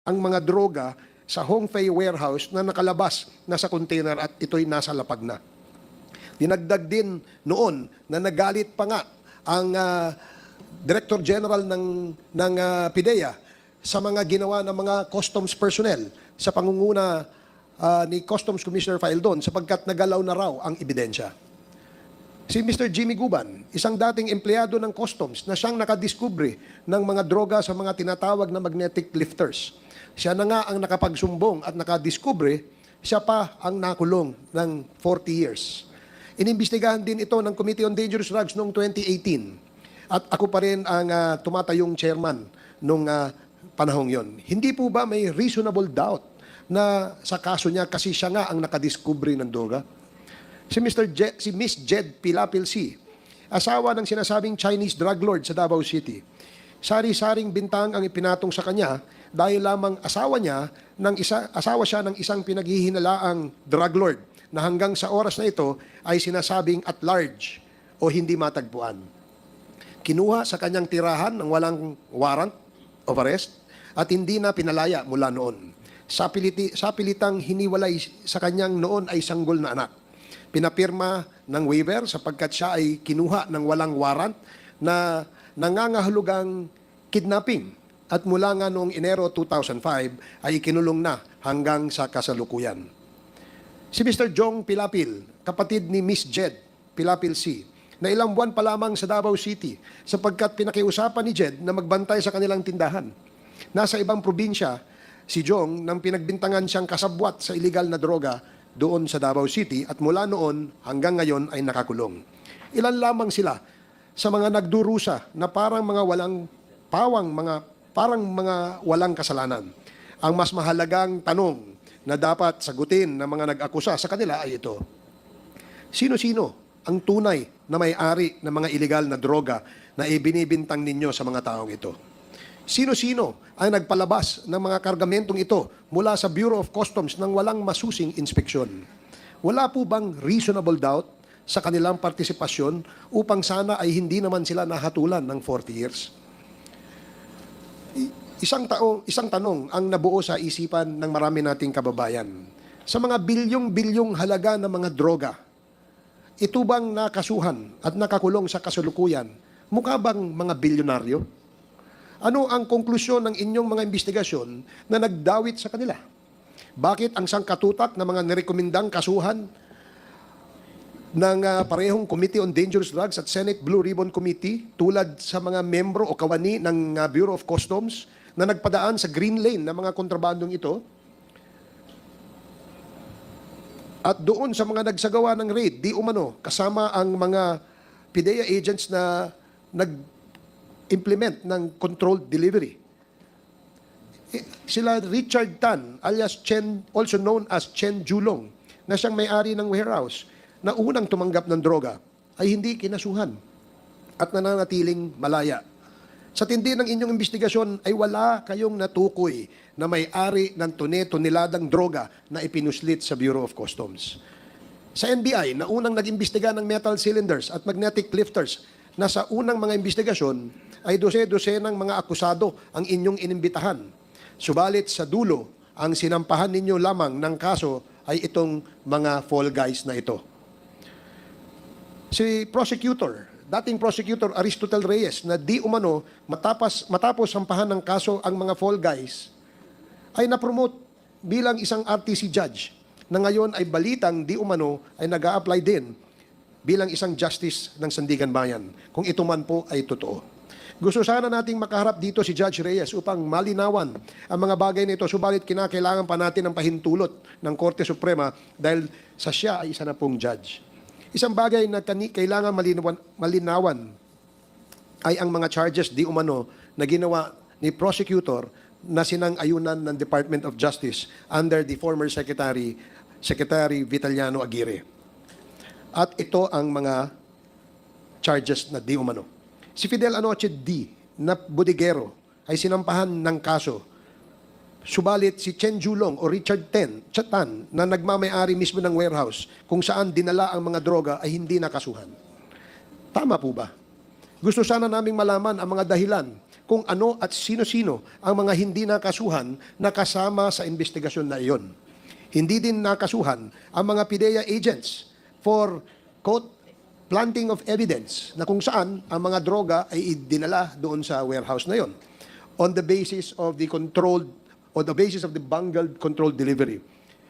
ang mga droga sa Hongfei warehouse na nakalabas na sa container at ito'y nasa lapag na. Dinagdag din noon na nagalit pa nga ang Director General ng PIDEA sa mga ginawa ng mga customs personnel sa pangunguna ni Customs Commissioner Faildon sapagkat nagalaw na raw ang ebidensya. Si Mr. Jimmy Guban, isang dating empleyado ng customs na siyang nakadiskubre ng mga droga sa mga tinatawag na magnetic lifters. Siya na nga ang nakapagsumbong at nakadiskubre, siya pa ang nakulong ng 40 years. Inimbestigahan din ito ng Committee on Dangerous Drugs noong 2018. At ako pa rin ang tumatayong chairman noong panahong yon. Hindi po ba may reasonable doubt na sa kaso niya kasi siya nga ang nakadiskubre ng droga? Si Miss Jed Pilapil C., asawa ng sinasabing Chinese drug lord sa Davao City. Sari-saring bintang ang ipinatong sa kanya dahil lamang asawa siya ng isang pinaghihinalaang drug lord na hanggang sa oras na ito ay sinasabing at large o hindi matagpuan. Kinuha sa kanyang tirahan ng walang warrant of arrest at hindi na pinalaya mula noon. Sapilitang hiniwalay sa kanyang noon ay sanggol na anak. Pinapirma ng waiver sapagkat siya ay kinuha ng walang warrant na nangangahulugang kidnapping at mula nga noong Enero 2005 ay ikinulong na hanggang sa kasalukuyan. Si Mr. Jong Pilapil, kapatid ni Miss Jed Pilapil C., na ilang buwan pa lamang sa Davao City sapagkat pinakiusapan ni Jed na magbantay sa kanilang tindahan. Nasa ibang probinsya, si Jong nang pinagbintangan siyang kasabwat sa iligal na droga doon sa Davao City at mula noon hanggang ngayon ay nakakulong. Ilan lamang sila sa mga nagdurusa na parang mga walang kasalanan. Ang mas mahalagang tanong na dapat sagutin ng mga nag-akusa sa kanila ay ito. Sino-sino ang tunay na may-ari ng mga iligal na droga na ibinibintang ninyo sa mga taong ito? Sino-sino ang nagpalabas ng mga kargamentong ito mula sa Bureau of Customs nang walang masusing inspeksyon? Wala po bang reasonable doubt sa kanilang partisipasyon upang sana ay hindi naman sila nahatulan ng 40 years? Isang tanong ang nabuo sa isipan ng marami nating kababayan. Sa mga bilyong-bilyong halaga ng mga droga, ito bang nakasuhan at nakakulong sa kasalukuyan? Mukha bang mga bilyonaryo? Ano ang konklusyon ng inyong mga investigasyon na nagdawit sa kanila? Bakit ang sangkatutak ng mga nirekomendang kasuhan ng parehong Committee on Dangerous Drugs at Senate Blue Ribbon Committee tulad sa mga membro o kawani ng Bureau of Customs na nagpadaan sa green lane ng mga kontrabandong ito? At doon sa mga nagsagawa ng raid, di umano, kasama ang mga PIDEA agents na nag-implement ng controlled delivery. Sila Richard Tan, alias Chen, also known as Chen Julong, na siyang may-ari ng warehouse, na unang tumanggap ng droga, ay hindi kinasuhan at nananatiling malaya. Sa tindi ng inyong investigasyon ay wala kayong natukoy na may-ari ng tone-toneladang droga na ipinuslit sa Bureau of Customs. Sa NBI, na unang nag-imbestiga ng metal cylinders at magnetic lifters, na sa unang mga investigasyon ay dose-dose ng mga akusado ang inyong inimbitahan. Subalit sa dulo, ang sinampahan ninyo lamang ng kaso ay itong mga fall guys na ito. Si dating prosecutor Aristotle Reyes na di umano matapos sampahan ng kaso ang mga fall guys ay napromote bilang isang RTC judge na ngayon ay balitang di umano ay nag-a-apply din bilang isang justice ng Sandigan Bayan, kung ito man po ay totoo. Gusto sana nating makaharap dito si Judge Reyes upang malinawan ang mga bagay na ito, subalit kinakailangan pa natin ng pahintulot ng Korte Suprema dahil sa siya ay isa na pong judge. Isang bagay na kailangan malinawan ay ang mga charges di umano na ginawa ni prosecutor na sinang-ayunan ng Department of Justice under the former Secretary Vitaliano Aguirre. At ito ang mga charges na di umano. Si Fidel Anoche D. na bodigero ay sinampahan ng kaso. Subalit si Chen Julong o Richard Tan na nagmamay-ari mismo ng warehouse kung saan dinala ang mga droga ay hindi nakasuhan. Tama po ba? Gusto sana naming malaman ang mga dahilan kung ano at sino-sino ang mga hindi nakasuhan na kasama sa investigasyon na iyon. Hindi din nakasuhan ang mga PIDEA agents for, quote, planting of evidence na kung saan ang mga droga ay dinala doon sa warehouse na yon on the basis of the bungled controlled delivery.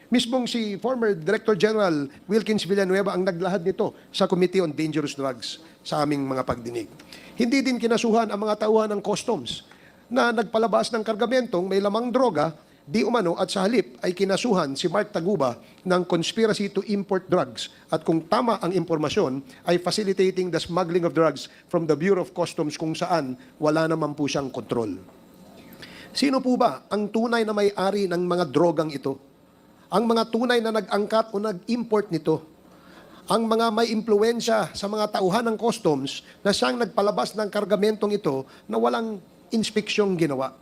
Mismong si former Director General Wilkins Villanueva ang naglahad nito sa Committee on Dangerous Drugs sa aming mga pagdinig. Hindi din kinasuhan ang mga tauhan ng customs na nagpalabas ng kargamentong may lamang droga, di umano at sa halip ay kinasuhan si Mark Taguba ng conspiracy to import drugs at kung tama ang impormasyon ay facilitating the smuggling of drugs from the Bureau of Customs kung saan wala naman po siyang kontrol. Sino po ba ang tunay na may-ari ng mga drogang ito? Ang mga tunay na nag-angkat o nag-import nito? Ang mga may impluensya sa mga tauhan ng customs na siyang nagpalabas ng kargamentong ito na walang inspeksyong ginawa?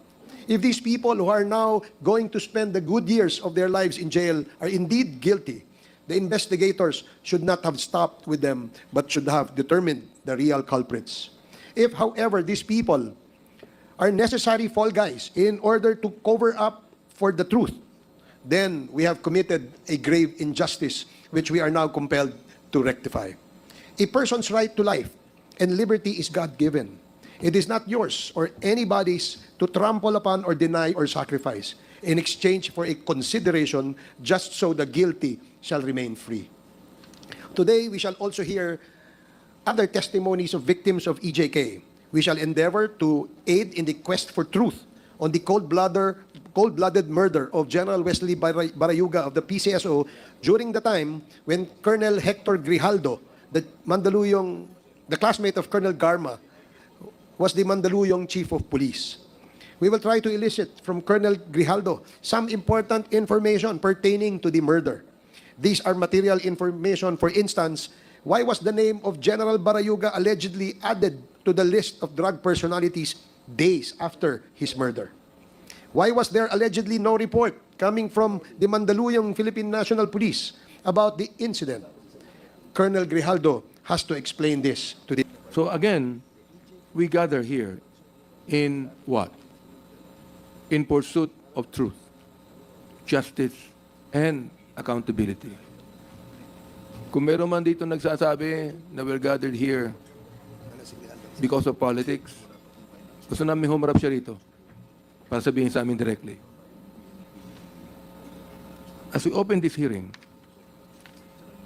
If these people who are now going to spend the good years of their lives in jail are indeed guilty, the investigators should not have stopped with them but should have determined the real culprits. If, however, these people are necessary fall guys in order to cover up for the truth, then we have committed a grave injustice which we are now compelled to rectify. A person's right to life and liberty is God-given. It is not yours or anybody's to trample upon or deny or sacrifice in exchange for a consideration just so the guilty shall remain free. Today, we shall also hear other testimonies of victims of EJK. We shall endeavor to aid in the quest for truth on the cold-blooded murder of General Wesley Barayuga of the PCSO during the time when Colonel Hector Grijaldo, the classmate of Colonel Garma, was the Mandaluyong Chief of Police. We will try to elicit from Colonel Grijaldo some important information pertaining to the murder. These are material information. For instance, why was the name of General Barayuga allegedly added to the list of drug personalities days after his murder? Why was there allegedly no report coming from the Mandaluyong Philippine National Police about the incident? Colonel Grijaldo has to explain this to the... So again, we gather here in what? In pursuit of truth, justice, and accountability. Kung meron man dito nagsasabi na we're gathered here because of politics, gusto namin humarap siya rito para sabihin sa amin directly. As we open this hearing,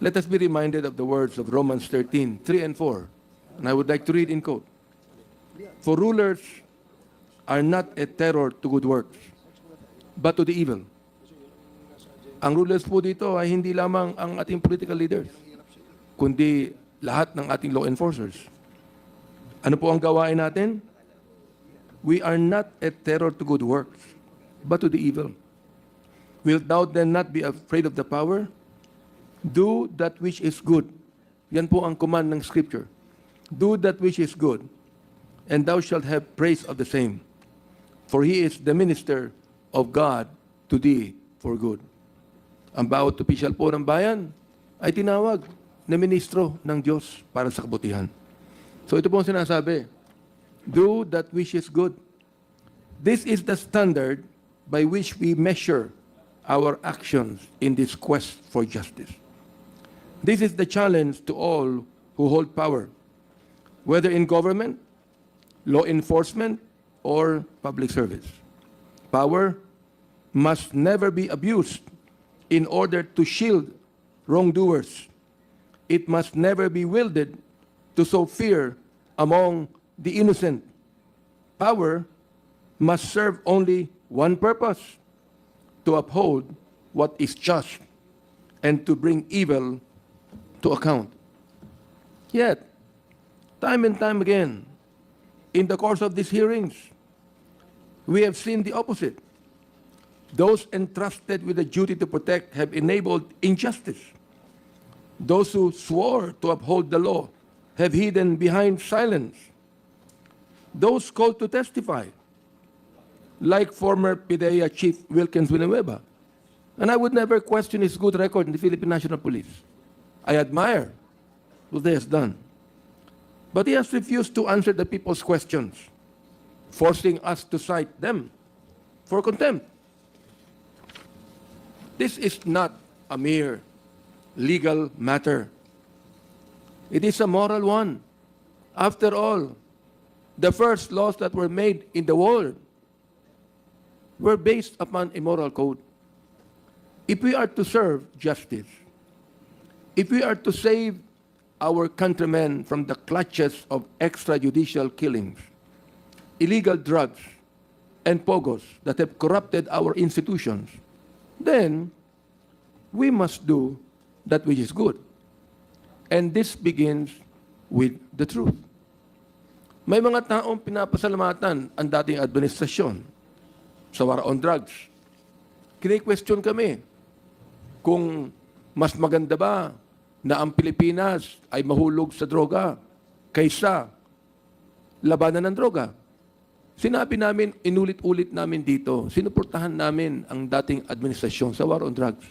let us be reminded of the words of Romans 13, 3 and 4. And I would like to read in quote. For rulers are not a terror to good works, but to the evil. Ang rulers po dito ay hindi lamang ang ating political leaders, kundi lahat ng ating law enforcers. Ano po ang gawain natin? We are not a terror to good works, but to the evil. Wilt thou then not be afraid of the power? Do that which is good. Yan po ang command ng Scripture. Do that which is good, and thou shalt have praise of the same. For he is the minister of God to thee for good. Ang bawat opisyal po ng bayan ay tinawag na ministro ng Diyos para sa kabutihan. So ito po ang sinasabi, do that which is good. This is the standard by which we measure our actions in this quest for justice. This is the challenge to all who hold power, whether in government, law enforcement, or public service. Power must never be abused in order to shield wrongdoers. It must never be wielded to sow fear among the innocent. Power must serve only one purpose, to uphold what is just and to bring evil to account. Yet, time and time again, in the course of these hearings, we have seen the opposite. Those entrusted with the duty to protect have enabled injustice. Those who swore to uphold the law have hidden behind silence. Those called to testify, like former PIDEA Chief Wilkins Villanueva, and I would never question his good record in the Philippine National Police. I admire what he has done. But he has refused to answer the people's questions. forcing us to cite them for contempt. This is not a mere legal matter. It is a moral one. After all, the first laws that were made in the world were based upon a moral code. If we are to serve justice, if we are to save our countrymen from the clutches of extrajudicial killings, illegal drugs, and pogos that have corrupted our institutions, then we must do that which is good. And this begins with the truth. May mga taong pinapasalamatan ang dating administrasyon sa war on drugs. Kini-question kami kung mas maganda ba na ang Pilipinas ay mahulog sa droga kaysa labanan ng droga. Sinabi namin, inulit-ulit namin dito, sinuportahan namin ang dating administrasyon sa war on drugs.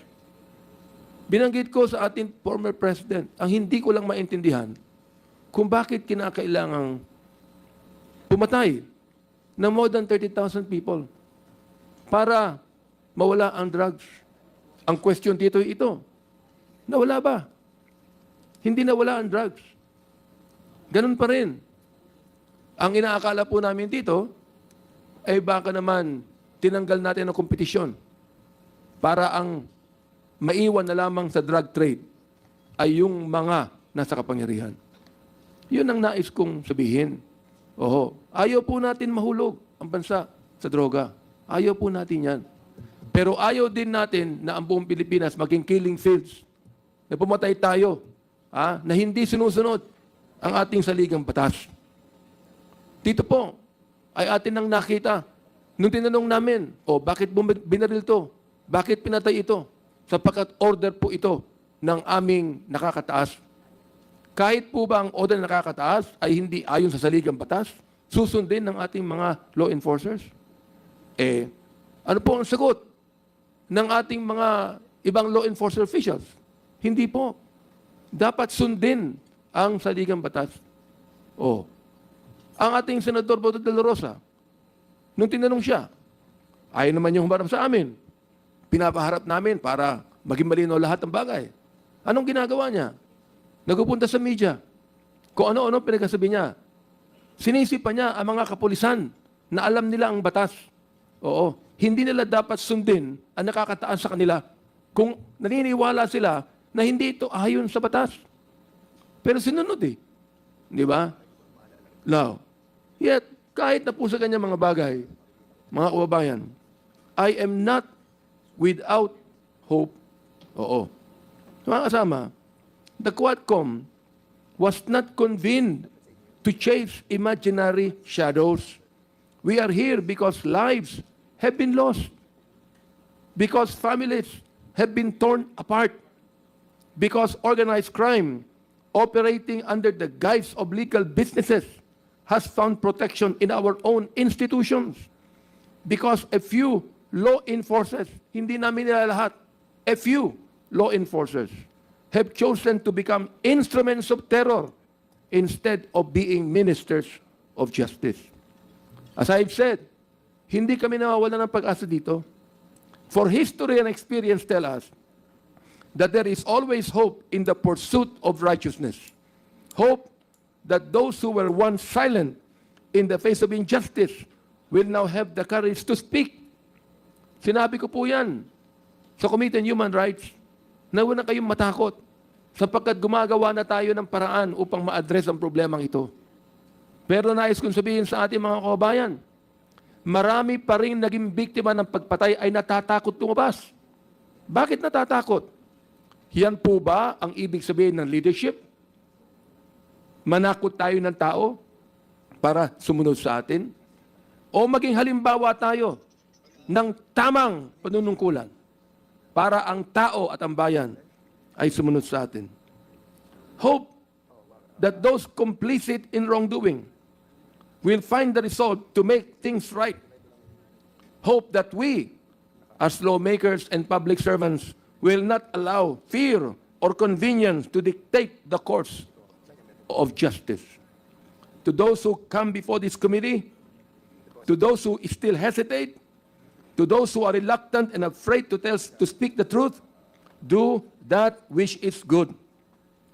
Binanggit ko sa ating former president, ang hindi ko lang maintindihan kung bakit kinakailangang pumatay ng more than 30,000 people para mawala ang drugs. Ang question dito ay ito, nawala ba? Hindi nawala ang drugs. Ganun pa rin. Ang inaakala po namin dito ay baka naman tinanggal natin ang kompetisyon para ang maiwan na lamang sa drug trade ay yung mga nasa kapangyarihan. Yun ang nais kong sabihin. Oho, ayaw po natin mahulog ang bansa sa droga. Ayaw po natin yan. Pero ayaw din natin na ang buong Pilipinas maging killing fields. Na pumatay tayo, na hindi sinusunod ang ating saligang batas. Dito po, ay atin nang nakita. Nung tinanong namin, bakit binaril to? Bakit pinatay ito? Sapagkat order po ito ng aming nakakataas. Kahit po ba ang order ng nakakataas ay hindi ayon sa saligang batas, susundin ng ating mga law enforcers? Ano po ang sagot ng ating mga ibang law enforcer officials? Hindi po. Dapat sundin ang saligang batas. Ang ating Senador Boto de la Rosa, nung tinanong siya, ayaw naman yung humarap sa amin. Pinapaharap namin para maging malinaw lahat ng bagay. Anong ginagawa niya? Nagpupunta sa media. Kung ano-ano pinagsasabi niya. Sinisipa niya ang mga kapulisan na alam nila ang batas. Hindi nila dapat sundin ang nakakataas sa kanila kung naniniwala sila na hindi ito ayon sa batas. Pero sinunod Di ba? Now, yet, kahit na po sa kanya mga bagay, mga kababayan, I am not without hope. Mga kasama, the Quadcom was not convened to chase imaginary shadows. We are here because lives have been lost, because families have been torn apart, because organized crime operating under the guise of legal businesses has found protection in our own institutions, because a few law enforcers, hindi namin nila lahat, a few law enforcers have chosen to become instruments of terror instead of being ministers of justice. As I've said, hindi kami nawawala ng pag-asa dito. For history and experience tell us that there is always hope in the pursuit of righteousness. Hope that those who were once silent in the face of injustice will now have the courage to speak. Sinabi ko po yan sa Committee on Human Rights na huwag na kayong matakot sapagkat gumagawa na tayo ng paraan upang ma-address ang problemang ito. Pero nais kong sabihin sa ating mga kababayan, marami pa rin naging biktima ng pagpatay ay natatakot lumabas. Bakit natatakot? Yan po ba ang ibig sabihin ng leadership? Manakot tayo ng tao para sumunod sa atin? O maging halimbawa tayo ng tamang panunungkulan para ang tao at ang bayan ay sumunod sa atin? Hope that those complicit in wrongdoing will find the resolve to make things right. Hope that we, as lawmakers and public servants, will not allow fear or convenience to dictate the course of justice. To those who come before this committee, to those who still hesitate, to those who are reluctant and afraid to speak the truth, do that which is good.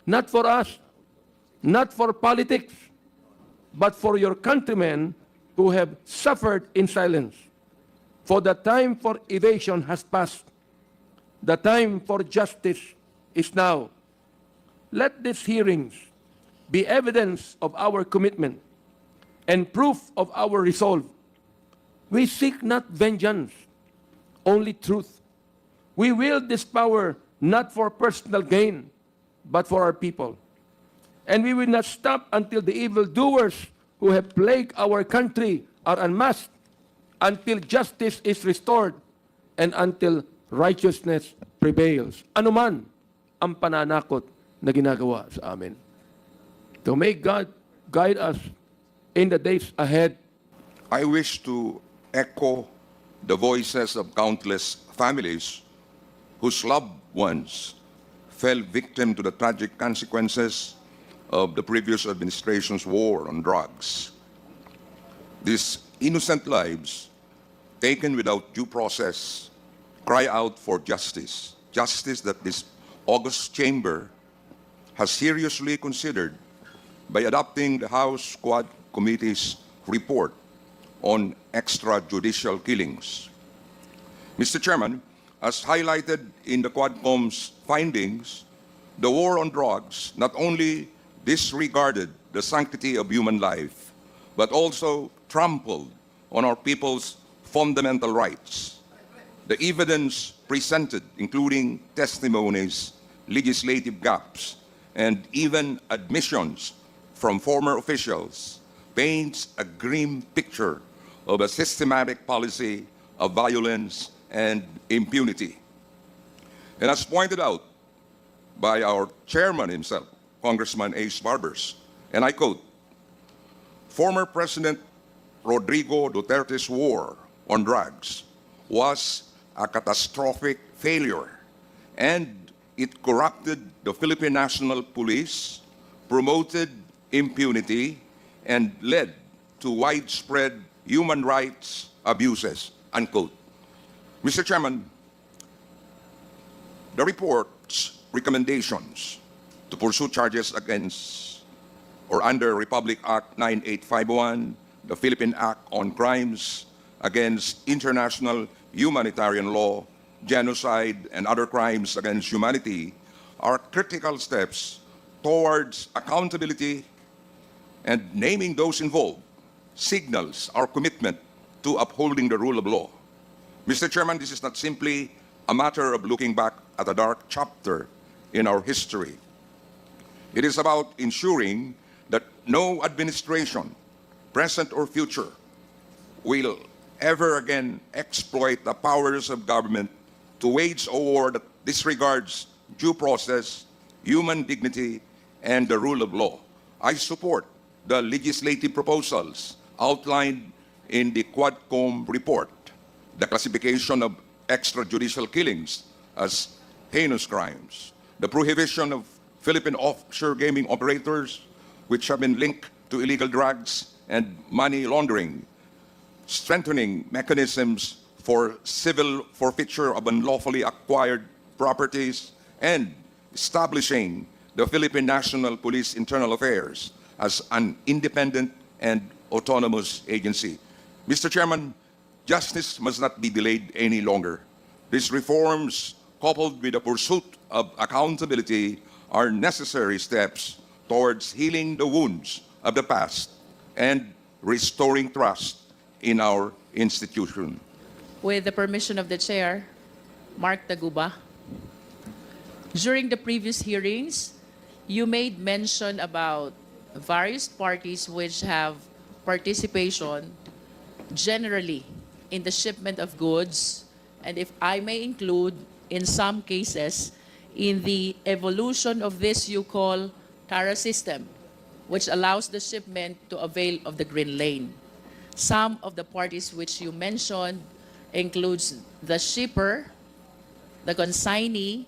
Not for us, not for politics, but for your countrymen who have suffered in silence. For the time for evasion has passed. The time for justice is now. Let these hearings be evidence of our commitment and proof of our resolve. We seek not vengeance, only truth. We wield this power not for personal gain, but for our people. And we will not stop until the evildoers who have plagued our country are unmasked, until justice is restored, and until righteousness prevails. Anuman ang pananakot na ginagawa sa amin. So may God guide us in the days ahead. I wish to echo the voices of countless families whose loved ones fell victim to the tragic consequences of the previous administration's war on drugs. These innocent lives, taken without due process, cry out for justice. Justice that this august chamber has seriously considered by adopting the House Quad Committee's report on extrajudicial killings. Mr. Chairman, as highlighted in the Quadcom's findings, the war on drugs not only disregarded the sanctity of human life, but also trampled on our people's fundamental rights. The evidence presented, including testimonies, legislative gaps, and even admissions from former officials, paints a grim picture of a systematic policy of violence and impunity. And as pointed out by our chairman himself, Congressman Ace Barbers, and I quote, former President Rodrigo Duterte's war on drugs was a catastrophic failure, and it corrupted the Philippine National Police, promoted impunity, and led to widespread human rights abuses, unquote. Mr. Chairman, the report's recommendations to pursue charges against or under Republic Act 9851, the Philippine Act on Crimes against International Humanitarian Law, genocide, and other crimes against humanity are critical steps towards accountability, and naming those involved signals our commitment to upholding the rule of law. Mr. Chairman, this is not simply a matter of looking back at a dark chapter in our history. It is about ensuring that no administration, present or future, will ever again exploit the powers of government to wage a war that disregards due process, human dignity, and the rule of law. I support the legislative proposals outlined in the Quadcom report, the classification of extrajudicial killings as heinous crimes, the prohibition of Philippine offshore gaming operators which have been linked to illegal drugs and money laundering, strengthening mechanisms for civil forfeiture of unlawfully acquired properties, and establishing the Philippine National Police Internal Affairs as an independent and autonomous agency. Mr. Chairman, justice must not be delayed any longer. These reforms, coupled with the pursuit of accountability, are necessary steps towards healing the wounds of the past and restoring trust in our institution. With the permission of the chair, Mark Taguba. During the previous hearings, you made mention about various parties which have participation generally in the shipment of goods, and if I may include, in some cases, in the evolution of this you call TARA system, which allows the shipment to avail of the green lane. Some of the parties which you mentioned includes the shipper, the consignee,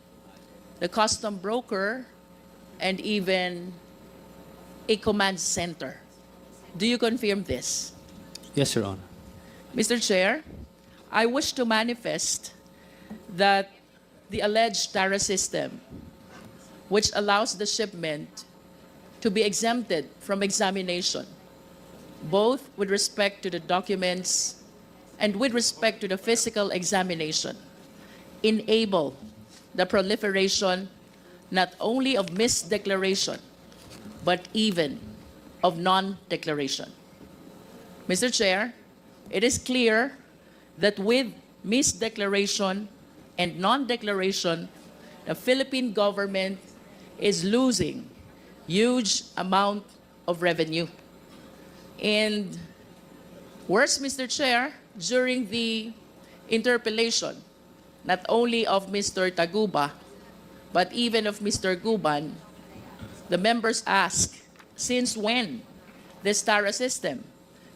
the custom broker, and even a command center. Do you confirm this? Yes, Your Honor. Mr. Chair, I wish to manifest that the alleged tariff system, which allows the shipment to be exempted from examination, both with respect to the documents and with respect to the physical examination, enable the proliferation not only of misdeclaration, but even of non-declaration. Mr. Chair, it is clear that with misdeclaration and non-declaration, the Philippine government is losing huge amount of revenue. And worse, Mr. Chair, during the interpellation, not only of Mr. Taguba, but even of Mr. Guban, the members ask, since when this TARA system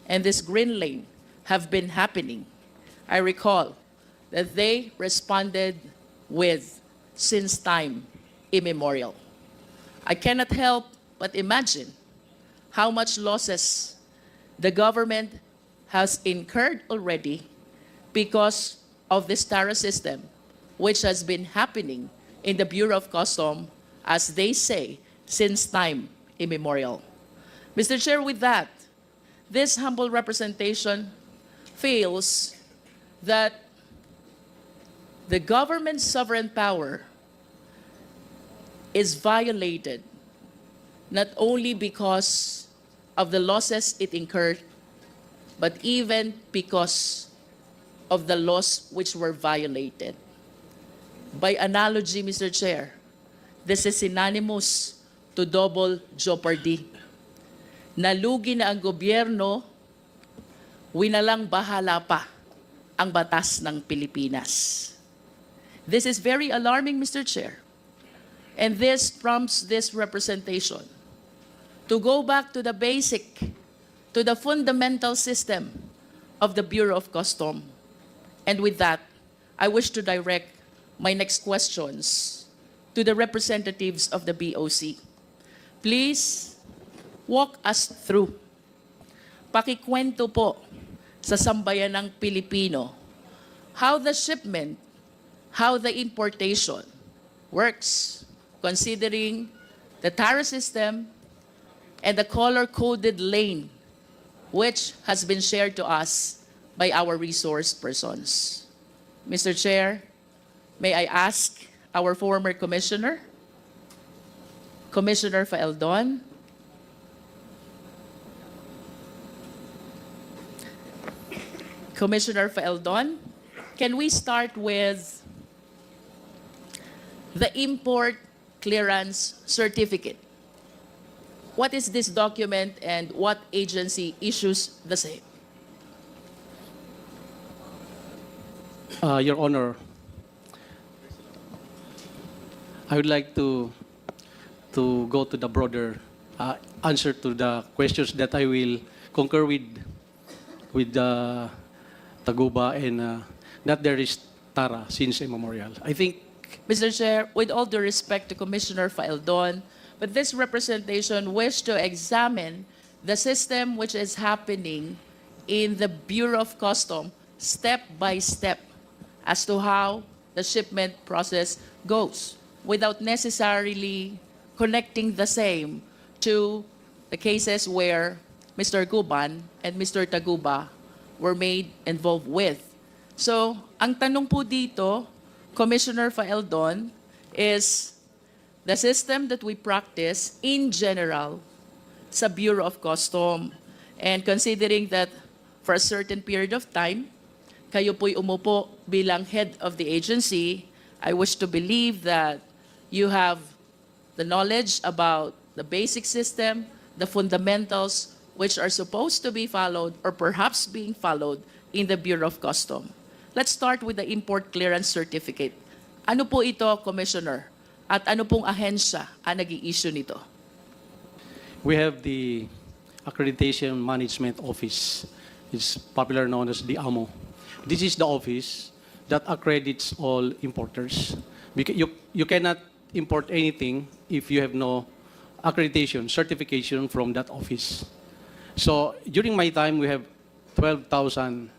and this green lane have been happening? I recall that they responded with, since time immemorial. I cannot help but imagine how much losses the government has incurred already because of this TARA system, which has been happening in the Bureau of Customs, as they say, since time immemorial. Mr. Chair, with that, this humble representation feels that the government's sovereign power is violated not only because of the losses it incurred, but even because of the laws which were violated. By analogy, Mr. Chair, this is synonymous to double jeopardy. Nalugi na ang gobyerno, winalang bahala pa ang batas ng Pilipinas. This is very alarming, Mr. Chair. And this prompts this representation to go back to the basic, to the fundamental system of the Bureau of Customs. And with that, I wish to direct my next questions to the representatives of the BOC. Please walk us through. Pakikwento po sa sambayanang Pilipino how the shipment, how the importation works, considering the TARA system and the color-coded lane which has been shared to us by our resource persons. Mr. Chair, may I ask our former commissioner, Commissioner Faeldon, Commissioner Faeldon, can we start with the import clearance certificate? What is this document and what agency issues the same? Your Honor, I would like to go to the broader answer to the questions that I will concur with Taguba and that there is TARA since immemorial. I think, Mr. Chair, with all due respect to Commissioner Faeldon, but this representation wished to examine the system which is happening in the Bureau of Customs step by step as to how the shipment process goes without necessarily connecting the same to the cases where Mr. Guban and Mr. Taguba were made involved with. So, ang tanong po dito, Commissioner Faeldon, is the system that we practice in general sa Bureau of Customs. And considering that for a certain period of time, kayo po'y umupo bilang head of the agency, I wish to believe that you have the knowledge about the basic system, the fundamentals which are supposed to be followed or perhaps being followed in the Bureau of Customs. Let's start with the import clearance certificate. Ano po ito, Commissioner? At ano pong ahensya ang nag-i-issue nito? we have the Accreditation Management Office. It's popular known as the AMO. This is the office that accredits all importers. Because you cannot import anything if you have no accreditation, certification from that office. So during my time, we have 12,000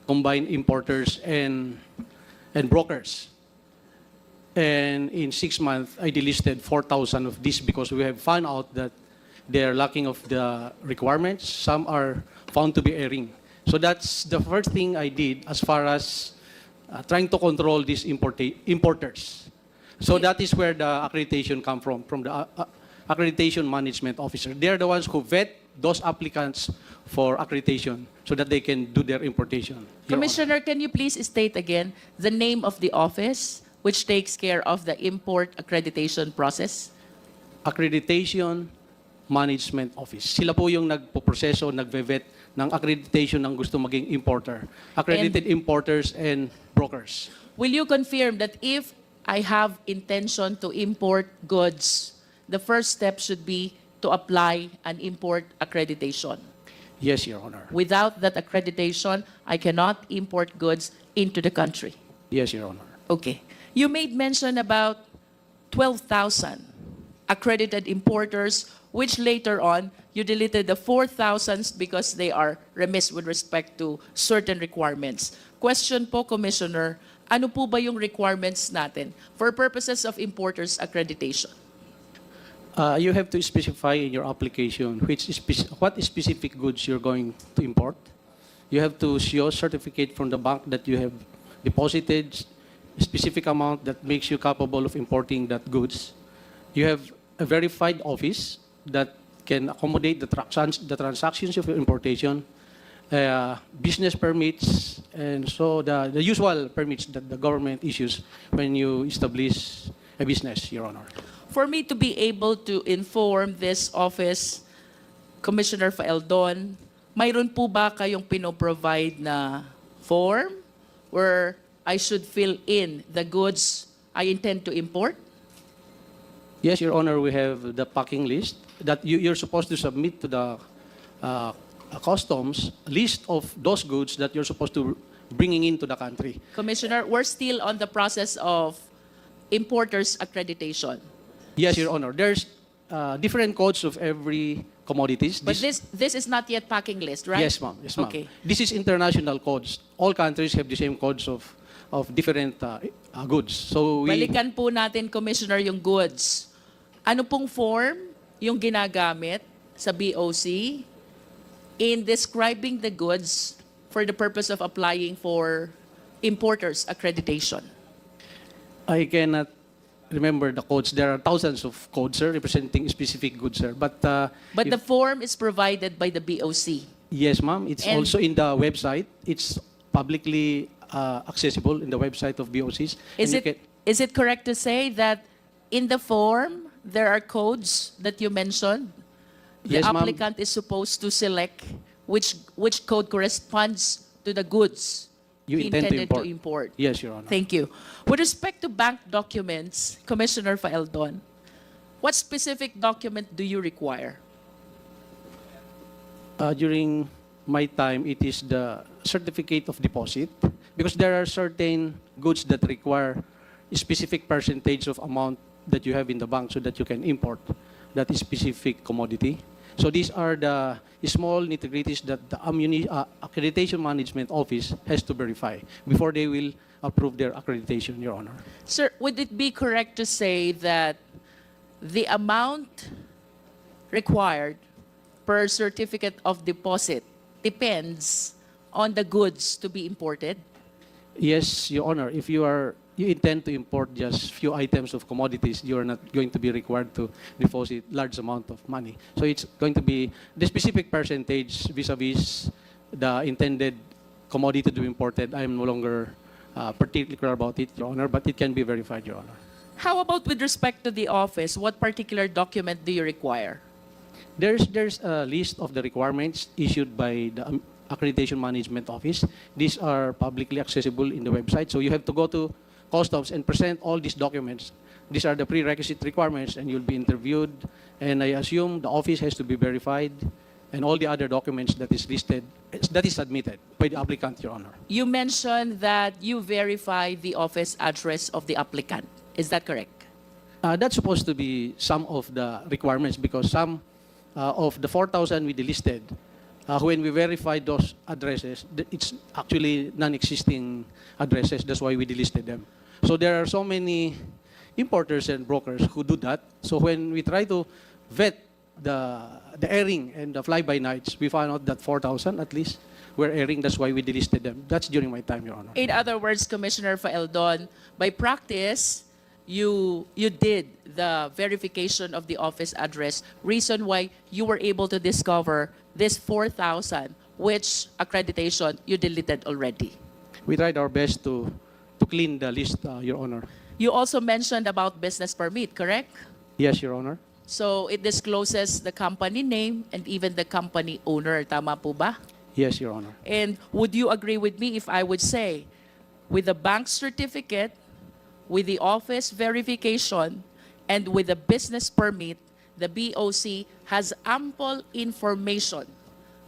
combined importers and brokers. And in 6 months, I delisted 4,000 of these because we have found out that they are lacking of the requirements. Some are found to be erring. So that's the first thing I did as far as trying to control these importers. So that is where the accreditation come from the accreditation management officer. They're the ones who vet those applicants for accreditation so that they can do their importation. Your Honor. Commissioner, can you please state again the name of the office which takes care of the import accreditation process? Accreditation Management Office. Sila po yung nagpo-proseso, nagve-vet ng accreditation ng gusto maging importer. Accredited importers and brokers. Will you confirm that if I have intention to import goods, the first step should be to apply an import accreditation? Yes, Your Honor. Without that accreditation, I cannot import goods into the country. Yes, Your Honor. Okay. You made mention about 12,000 accredited importers, which later on you deleted the 4,000 because they are remiss with respect to certain requirements. Question po, Commissioner, ano po ba yung requirements natin for purposes of importers accreditation? You have to specify in your application what specific goods you're going to import. You have to show certificate from the bank that you have deposited a specific amount that makes you capable of importing that goods. You have a verified office that can accommodate the transactions of your importation, business permits, and so the usual permits that the government issues when you establish a business, Your Honor. For me to be able to inform this office, Commissioner Faeldon, mayroon po ba kayong pinoprovide na form where I should fill in the goods I intend to import? Yes, Your Honor, we have the packing list that you're supposed to submit to the customs list of those goods that you're supposed to bringing into the country. Commissioner, we're still on the process of importers accreditation. Yes, Your Honor. There's different codes of every commodities. But this is not yet packing list, right? Yes, ma'am. Yes, ma'am. Okay. This is international codes. All countries have the same codes of different goods. So we Balikan po natin, Commissioner, yung goods. Ano pong form yung ginagamit sa BOC in describing the goods for the purpose of applying for importers accreditation? I cannot remember the codes. There are thousands of codes, sir, representing specific goods, sir. But But the form is provided by the BOC. yes, ma'am. It's And- also in the website. It's publicly accessible in the website of BOCs. And you can- Is it correct to say that in the form there are codes that you mentioned? The Yes, ma'am. applicant is supposed to select which code corresponds to the goods You he intend to intended import. Yes, Your Honor. Thank you. With respect to bank documents, Commissioner Faeldon, what specific document do you require? During my time, it is the certificate of deposit because there are certain goods that require a specific percentage of amount that you have in the bank so that you can import that specific commodity. So these are the small nitty-gritties that the Accreditation Management Office has to verify before they will approve their accreditation, Your Honor. Sir, would it be correct to say that the amount required per certificate of deposit depends on the goods to be imported? Yes, Your Honor. If you intend to import just few items of commodities, you are not going to be required to deposit large amount of money. So it's going to be the specific percentage vis-a-vis the intended commodity to be imported. I am no longer particularly clear about it, Your Honor, but it can be verified, Your Honor. How about with respect to the office? What particular document do you require? There's a list of the requirements issued by the Accreditation Management Office. These are publicly accessible in the website. So you have to go to Customs and present all these documents. These are the prerequisite requirements, and you'll be interviewed. And I assume the office has to be verified, and all the other documents that is listed, that is submitted by the applicant, Your Honor. You mentioned that you verify the office address of the applicant. Is that correct? That's supposed to be some of the requirements because some of the 4,000 we delisted when we verify those addresses, it's actually non-existing addresses. That's why we delisted them. So there are so many importers and brokers who do that. So when we try to vet the airing and the fly-by-nights, we found out that 4,000 at least were airing. That's why we delisted them. That's during my time, Your Honor. In other words, Commissioner Faeldon, by practice, you did the verification of the office address. Reason why you were able to discover this 4,000, which accreditation you deleted already. We tried our best to clean the list, Your Honor. You also mentioned about business permit, correct? Yes, Your Honor. So it discloses the company name and even the company owner. Tama po ba? Yes, Your Honor. And would you agree with me if I would say, with the bank certificate, with the office verification, and with the business permit, the BOC has ample information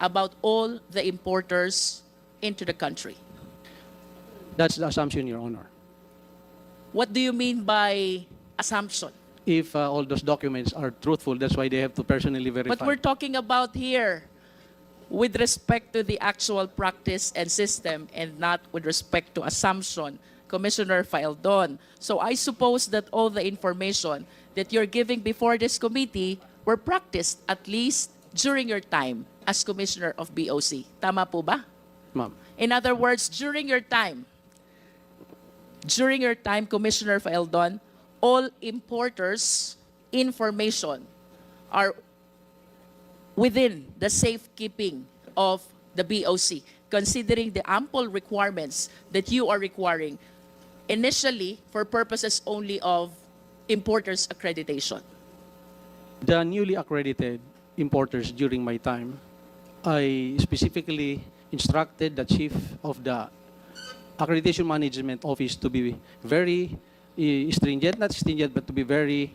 about all the importers into the country? That's the assumption, Your Honor. What do you mean by assumption? If all those documents are truthful, that's why they have to personally verify. But we're talking about here with respect to the actual practice and system and not with respect to assumption, Commissioner Faeldon. So I suppose that all the information that you're giving before this committee were practiced at least during your time as Commissioner of BOC. Tama po ba? Ma'am. In other words, during your time, Commissioner Faeldon, all importers' information are within the safekeeping of the BOC, considering the ample requirements that you are requiring initially for purposes only of importers' accreditation. The newly accredited importers during my time, I specifically instructed the chief of the Accreditation Management Office to be very stringent, not stringent, but to be very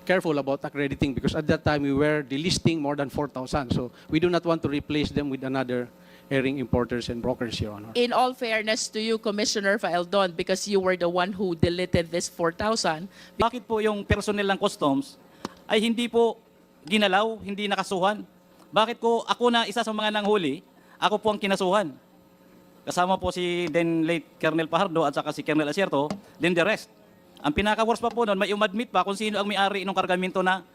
careful about accrediting, because at that time we were delisting more than 4,000. So we do not want to replace them with another airing importers and brokers, Your Honor. In all fairness to you, Commissioner Faeldon, because you were the one who deleted this 4,000, Bakit po yung personnel ng customs ay hindi po ginalaw, hindi nakasuhan? Bakit ko ako na isa sa mga nanghuli, ako po ang kinasuhan? Kasama po si then late Colonel Pajardo at saka si Colonel Asierto, then the rest. Ang pinaka-worst pa po noon, may umadmit pa kung sino ang may-ari ng kargamento na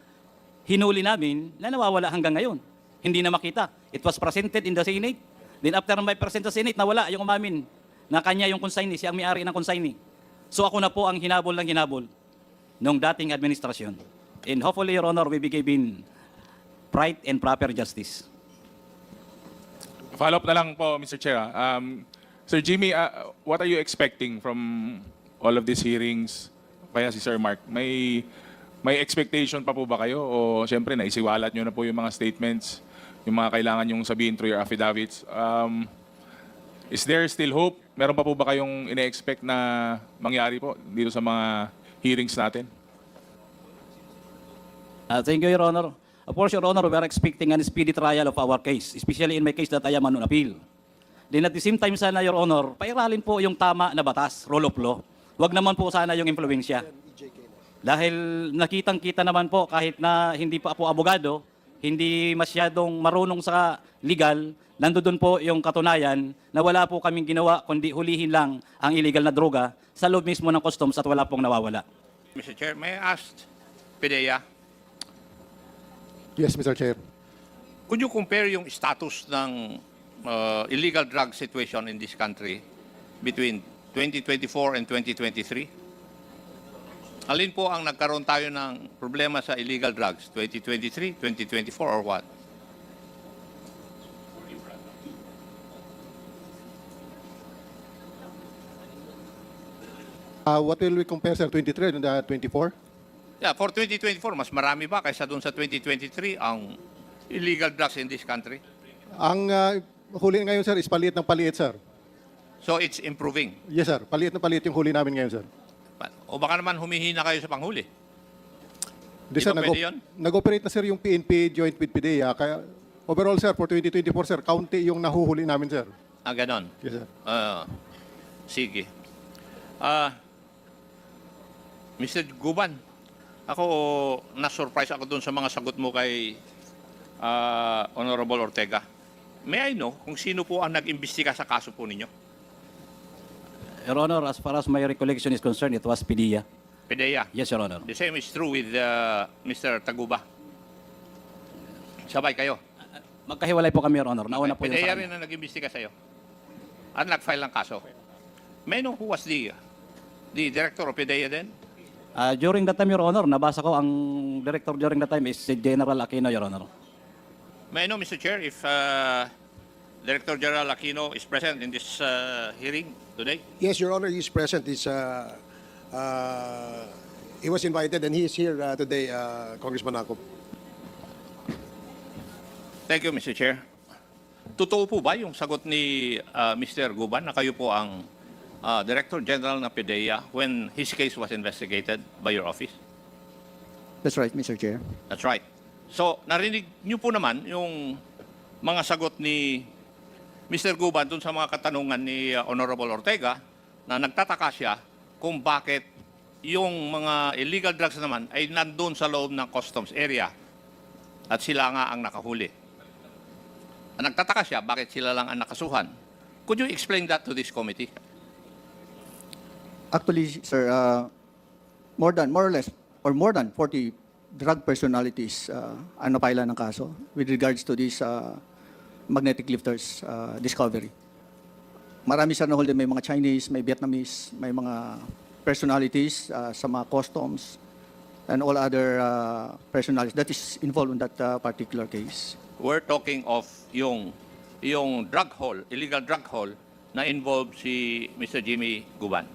hinuli namin na nawawala hanggang ngayon. Hindi na makita. It was presented in the Senate. Then after may present sa Senate, nawala yung umamin na kanya yung consignee, siya ang may-ari ng consignee. So ako na po ang hinabol ng hinabol nung dating administrasyon. And hopefully, Your Honor, we be given right and proper justice. Follow up na lang po, Mr. Chair. Sir Jimmy, what are you expecting from all of these hearings? Kaya si Sir Mark, may expectation pa po ba kayo? O siyempre, naisiwalat nyo na po yung mga statements, yung mga kailangan yung sabihin through your affidavits. Is there still hope? Meron pa po ba kayong ine-expect na mangyari po dito sa mga hearings natin? Thank you, Your Honor. Of course, Your Honor, we are expecting a speedy trial of our case, especially in my case that I am on appeal. Then at the same time sana, Your Honor, pairalin po yung tama na batas, rule of law. Huwag naman po sana yung impluensya. Dahil nakitang-kita naman po kahit na hindi pa po abogado, hindi masyadong marunong sa legal, nandoon po yung katunayan na wala po kaming ginawa kundi hulihin lang ang illegal na droga sa loob mismo ng customs at wala pong nawawala. Mr. Chair, may I ask Pidea, Yes, Mr. Chair. could you compare yung status ng illegal drug situation in this country between 2024 and 2023? Alin po ang nagkaroon tayo ng problema sa illegal drugs? 2023, 2024, or what? What will we compare, sir? 23 and 24? Yeah, for 2024, mas marami ba kaysa doon sa 2023 ang illegal drugs in this country? Ang huli ngayon, sir, is paliit ng paliit, sir. So it's improving. Yes, sir. Paliit na paliit yung huli namin ngayon, sir. O baka naman humihina kayo sa panghuli? Di, sir, ba pwede yun? nag-operate na, sir, yung PNP joint with PDEA. Kaya, overall, sir, for 2024, sir, county yung nahuhuli namin, sir. Ah, ganon. Yes, sir. Sige. Mr. Guban, ako na-surprise ako doon sa mga sagot mo kay Honorable Ortega. May I know kung sino po ang nag-imbestiga sa kaso po ninyo? Your Honor, as far as my recollection is concerned, it was PDEA. PDEA. Yes, Your Honor. The same is true with Mr. Taguba. Sabay kayo. Magkahiwalay po kami, Your Honor. Nauna po yung PDEA sa rin kanya. ang nag-imbestiga sa'yo. At nag-file ng kaso. May I know who was the director of PDEA then? During that time, Your Honor, nabasa ko ang director during that time is si General Aquino, Your Honor. May I know, Mr. Chair, if Director General Aquino is present in this hearing today? Yes, Your Honor, he's present. He was invited and he is here today, Congressman Akop. Thank you, Mr. Chair. Totoo po ba yung sagot ni Mr. Guban na kayo po ang Director General ng PDEA when his case was investigated by your office? That's right, Mr. Chair. That's right. So, narinig niyo po naman yung mga sagot ni Mr. Guban dun sa mga katanungan ni Honorable Ortega na nagtataka siya kung bakit yung mga illegal drugs naman ay nandun sa loob ng customs area at sila nga ang nakahuli. Nagtataka siya bakit sila lang ang nakasuhan. Could you explain that to this committee? Actually, sir, more than 40 drug personalities ang napaila ng kaso with regards to this magnetic lifters discovery. Marami, sir, na hold, may mga Chinese, may Vietnamese, may mga personalities sa mga customs and all other personalities that is involved in that particular case. We're talking of yung drug haul, illegal drug haul na involved si Mr. Jimmy Guban.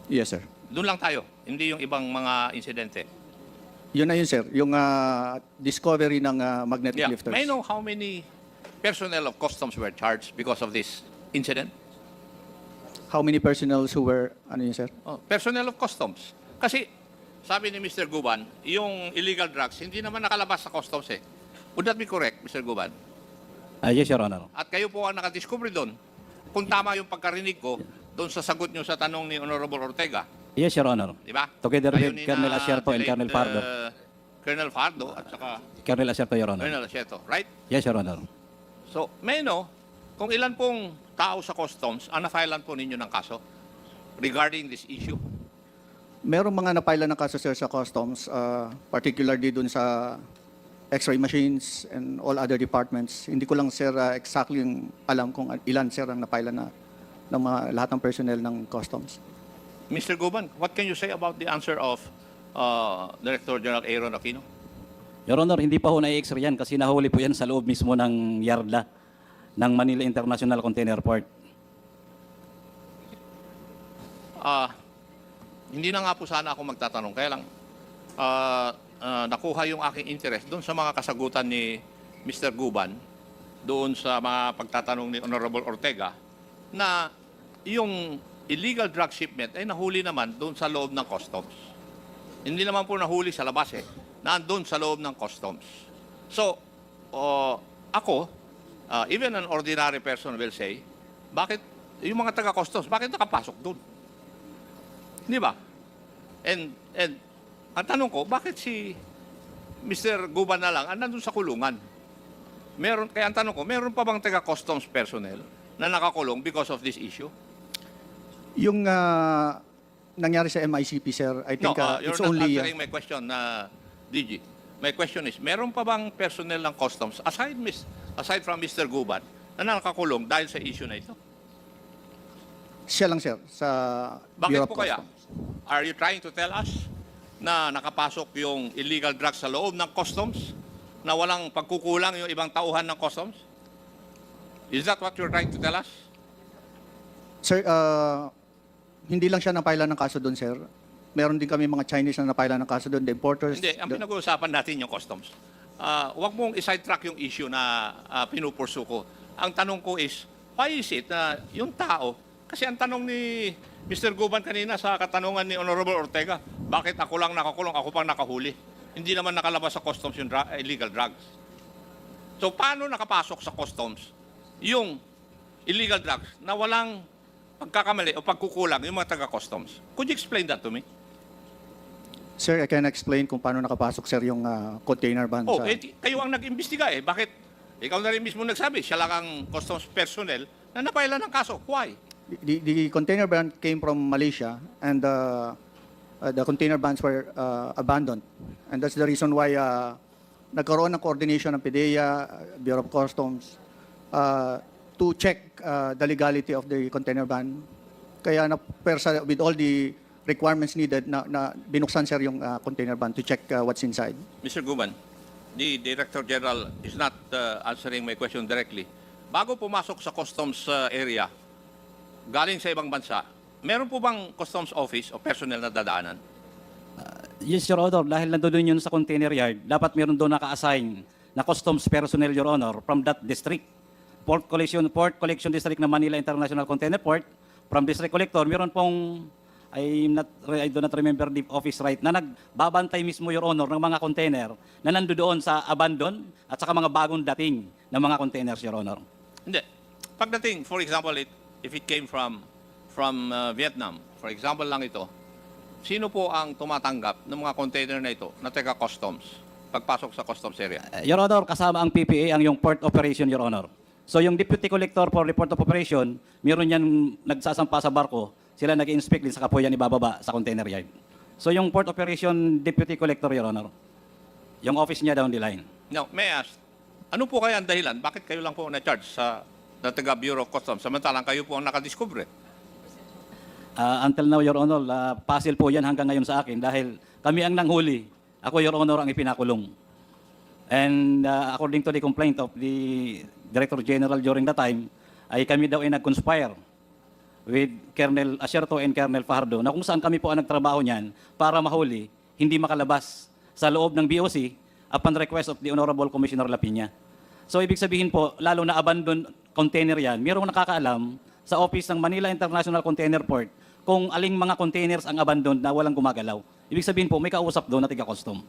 Yes, sir. Doon lang tayo, hindi yung ibang mga insidente. Yun na yun, sir. Yung discovery ng magnetic Yeah. lifters. May I know how many personnel of customs were charged because of this incident? How many personnel who were, ano yun, sir? Oh, personnel of customs. Kasi sabi ni Mr. Guban, yung illegal drugs hindi naman nakalabas sa customs eh. Would that be correct, Mr. Guban? Yes, Your Honor. At kayo po ang nakadiscover doon. Kung tama yung pagkarinig ko doon sa sagot nyo sa tanong ni Honorable Ortega. Yes, Your Honor. Di ba? Together Kayo with ni Colonel na Asierto and delayed, Colonel Pardo. Colonel Pardo at saka Colonel Asierto, Your Honor. Colonel Asieto, right? Yes, Your Honor. So, may know kung ilan pong tao sa customs ang na-filean po ninyo ng kaso regarding this issue? Merong mga napaila ng kaso, sir, sa customs, particularly dun sa X-ray machines and all other departments. Hindi ko lang, sir, exactly yung alam kung ilan, sir, ang napaila na ng mga lahat ng personnel ng customs. Mr. Guban, what can you say about the answer of Director General Aaron Aquino? Your Honor, hindi pa ho na-x-ray yan kasi nahuli po yan sa loob mismo ng yarda ng Manila International Container Port. Hindi na nga po sana ako magtatanong. Kaya lang, nakuha yung aking interest doon sa mga kasagutan ni Mr. Guban, doon sa mga pagtatanong ni Honorable Ortega, na yung illegal drug shipment ay nahuli naman doon sa loob ng customs. Hindi naman po nahuli sa labas eh. Nandun sa loob ng customs. So, ako, even an ordinary person will say, bakit yung mga taga-customs, bakit nakapasok doon? Di ba? And ang tanong ko, bakit si Mr. Guban na lang nandun sa kulungan? Kaya ang tanong ko, meron pa bang taga-customs personnel na nakakulong because of this issue? Yung nangyari sa MICP, sir, I think you're it's not only... answering my question, DG. My question is, meron pa bang personnel ng customs, aside from Mr. Guban, na nakakulong dahil sa issue na ito? siya lang, sir, sa Bakit Bureau of po kaya? Customs. Are you trying to tell us na nakapasok yung illegal drugs sa loob ng customs na walang pagkukulang yung ibang tauhan ng customs? Is that what you're trying to tell us? Sir, hindi lang siya napaila ng kaso doon, sir. Meron din kami mga Chinese na napaila ng kaso doon, the importers. Hindi, ang pinag-uusapan natin yung customs. Huwag mong isidetrack yung issue na pinupursu ko. Ang tanong ko is, why is it na yung tao, kasi ang tanong ni Mr. Guban kanina sa katanungan ni Honorable Ortega, bakit ako lang nakakulong, ako pang nakahuli? Hindi naman nakalabas sa customs yung illegal drugs. So paano nakapasok sa customs yung illegal drugs na walang pagkakamali o pagkukulang yung mga taga-customs? Could you explain that to me? Sir, I can explain kung paano nakapasok, sir, yung container van Oh, sa... kayo ang nag-imbestiga eh. Bakit? Ikaw na rin mismo nagsabi, siya lang ang customs personnel na napailan ng kaso. Why? The container van came from Malaysia, and the container vans were abandoned. And that's the reason why nagkaroon ng coordination ng PDEA, Bureau of Customs, to check the legality of the container van. Kaya with all the requirements needed, na binuksan, sir, yung container van to check what's inside. Mr. Guban, the Director General is not answering my question directly. Bago pumasok sa customs area, galing sa ibang bansa, meron po bang customs office o personnel na dadaanan? Yes, Your Honor, dahil nandun yun sa container yard, dapat meron doon naka-assign na customs personnel, Your Honor, from that district. Port Collection District ng Manila International Container Port, from District Collector, meron pong, I do not remember the office right, na nagbabantay mismo, Your Honor, ng mga container na nandoon sa abandon at saka mga bagong dating ng mga containers, Your Honor. Hindi. Pagdating, for example, if it came from Vietnam, for example lang ito, sino po ang tumatanggap ng mga container na ito na taga-customs pagpasok sa customs area? Your Honor, kasama ang PPA ang yung port operation, Your Honor. So yung Deputy Collector for Report of Operation, meron yan nagsasampa sa barko, sila nag-inspect din sa kapo yan ibababa sa container yard. So yung Port Operation Deputy Collector, Your Honor, yung office niya down the line. Now, may I ask, ano po kaya ang dahilan? Bakit kayo lang po na-charge sa taga-Bureau of Customs samantalang kayo po ang nakadiscover? Until now, Your Honor, puzzle po yan hanggang ngayon sa akin dahil kami ang nanghuli. Ako, Your Honor, ang ipinakulong. And according to the complaint of the Director General during the time, ay kami daw ay nag-conspire with Colonel Acerto and Colonel Fajardo na kung saan kami po ang nagtrabaho niyan para mahuli, hindi makalabas sa loob ng BOC upon request of the Honorable Commissioner Lapina. So ibig sabihin po, lalo na abandoned container yan, mayroong nakakaalam sa office ng Manila International Container Port kung aling mga containers ang abandoned na walang gumagalaw. Ibig sabihin po, may kausap doon na tiga-custom.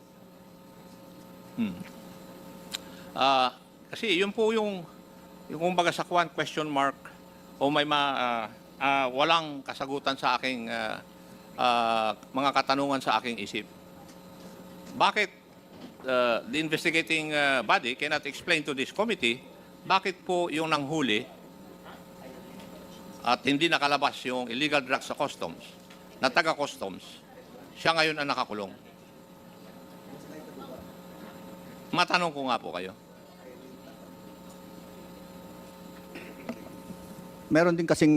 Kasi yun po yung kumbaga sa question mark o may walang kasagutan sa aking mga katanungan sa aking isip. Bakit the investigating body cannot explain to this committee bakit po yung nanghuli at hindi nakalabas yung illegal drugs sa customs, na taga-customs, siya ngayon ang nakakulong? Matanong ko nga po kayo. Meron din kasing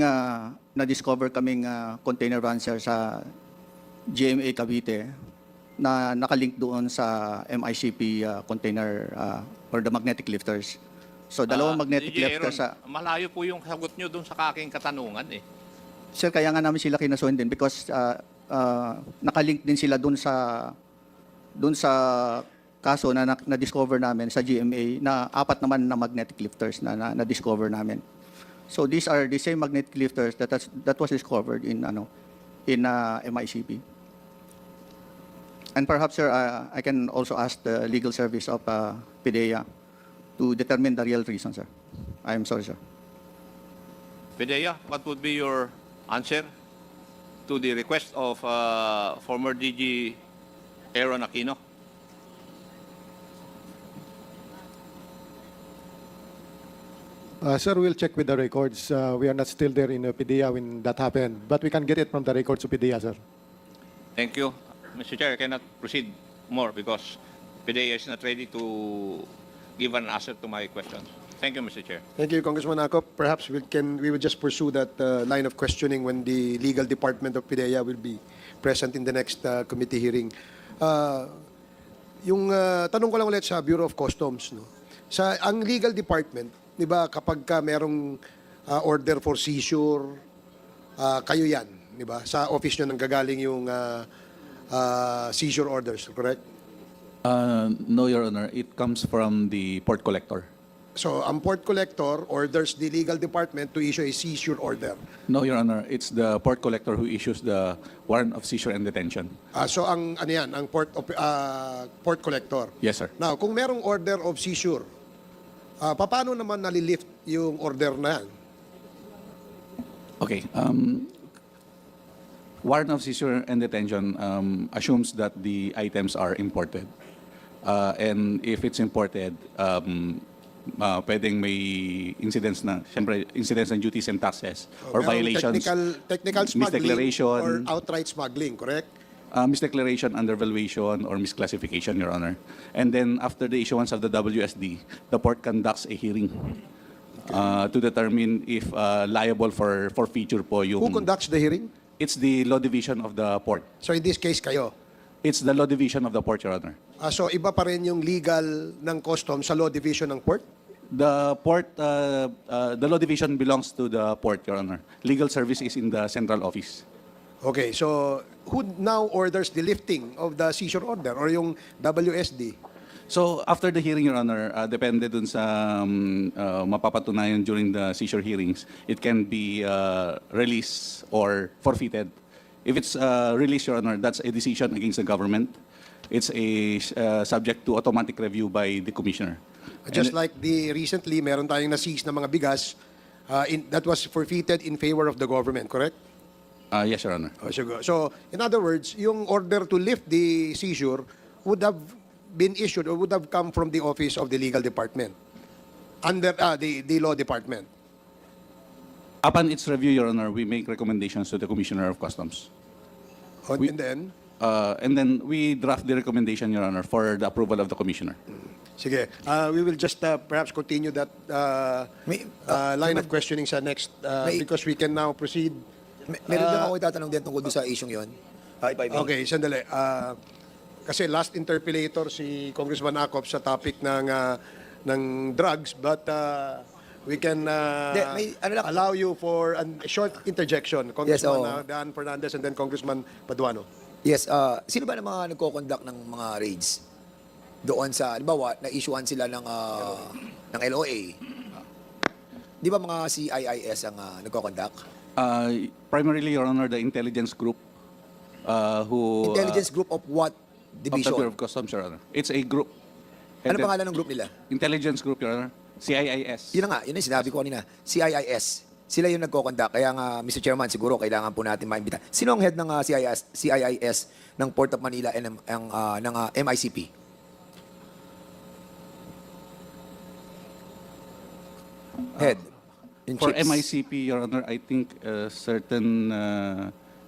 na-discover kaming container van, sir, sa GMA Cavite na nakalink doon sa MICP container or the magnetic lifters. So, dalawang magnetic DJ lifters Aaron, malayo po yung sagot nyo doon sa aking katanungan eh. Sir, kaya nga namin sila kinasuhin din because nakalink din sila doon sa kaso na na-discover namin sa GMA na 4 naman na magnetic lifters na na-discover namin. So these are the same magnetic lifters that was discovered in MICP. And perhaps, sir, I can also ask the legal service of PDEA to determine the real reason, sir. I am sorry, sir. Pedea, what would be your answer to the request of former DG Aaron Aquino? Sir, we'll check with the records. We are not still there in PDEA when that happened, but we can get it from the records of PDEA, sir. Thank you. Mr. Chair, I cannot proceed more because PDEA is not ready to give an answer to my questions. Thank you, Mr. Chair. Thank you, Congressman Akop. Perhaps we would just pursue that line of questioning when the legal department of PDEA will be present in the next committee hearing. Yung tanong ko lang ulit sa Bureau of Customs, no? Ang legal department, di ba, kapag merong order for seizure, kayo yan, di ba? Sa office nyo nanggagaling yung seizure orders, correct? No, Your Honor. It comes from the port collector. So, ang port collector orders the legal department to issue a seizure order. No, Your Honor. It's the port collector who issues the warrant of seizure and detention. So, ang ano yan, ang port collector. Yes, sir. Now, kung merong order of seizure, paano naman nalilift yung order na yan? Okay. Warrant of seizure and detention assumes that the items are imported. And if it's imported, pwedeng may incidents na, syempre, incidents ng duties and taxes or Merong violations. technical smuggling misdeclaration. or outright smuggling, correct? Misdeclaration, undervaluation, or misclassification, Your Honor. And then after the issuance of the WSD, the port conducts a hearing to determine if liable for forfeiture po yung... Who conducts the hearing? It's the law division of the port. So in this case, kayo. It's the law division of the port, Your Honor. So iba pa rin yung legal ng customs sa law division ng port? The port, the law division belongs to the port, Your Honor. Legal service is in the central office. Okay, so who now orders the lifting of the seizure order or yung WSD? So after the hearing, Your Honor, depende dun sa mapapatunayan during the seizure hearings, it can be released or forfeited. If it's released, Your Honor, that's a decision against the government. It's a subject to automatic review by the commissioner. Just like recently, meron tayong na-seize na mga bigas that was forfeited in favor of the government, correct? Yes, Your Honor. So, in other words, yung order to lift the seizure would have been issued or would have come from the office of the legal department under the law department. Upon its review, Your Honor, we make recommendations to the Commissioner of Customs. And then we draft the recommendation, Your Honor, for the approval of the Commissioner. Sige, we will just perhaps continue that line of questioning sa next because we can now proceed. Meron lang ako itatanong din tungkol doon sa isyong yun. If I may. Okay, sandali. Kasi last interpellator si Congressman Acop sa topic ng drugs, but we can allow you for a short interjection. Congressman Dan Fernandez and then Congressman Paduano. Yes, sino ba ng mga nagko-conduct ng mga raids? Doon sa, halimbawa, na-issuean sila ng LOA. Di ba mga CIIS ang nagko-conduct? Primarily, Your Honor, the intelligence group who... Intelligence group of what Of the division? Bureau of Customs, Your Honor. It's a group. Ano pangalan ng group nila? Intelligence group, Your Honor. CIIS. Yun na nga, yun yung sinabi ko kanina. CIIS. Sila yung nagko-conduct. Kaya nga, Mr. Chairman, siguro kailangan po natin maimbita. Sino ang head ng CIIS ng Port of Manila and ng MICP? Head. In For chiefs. MICP, Your Honor, I think certain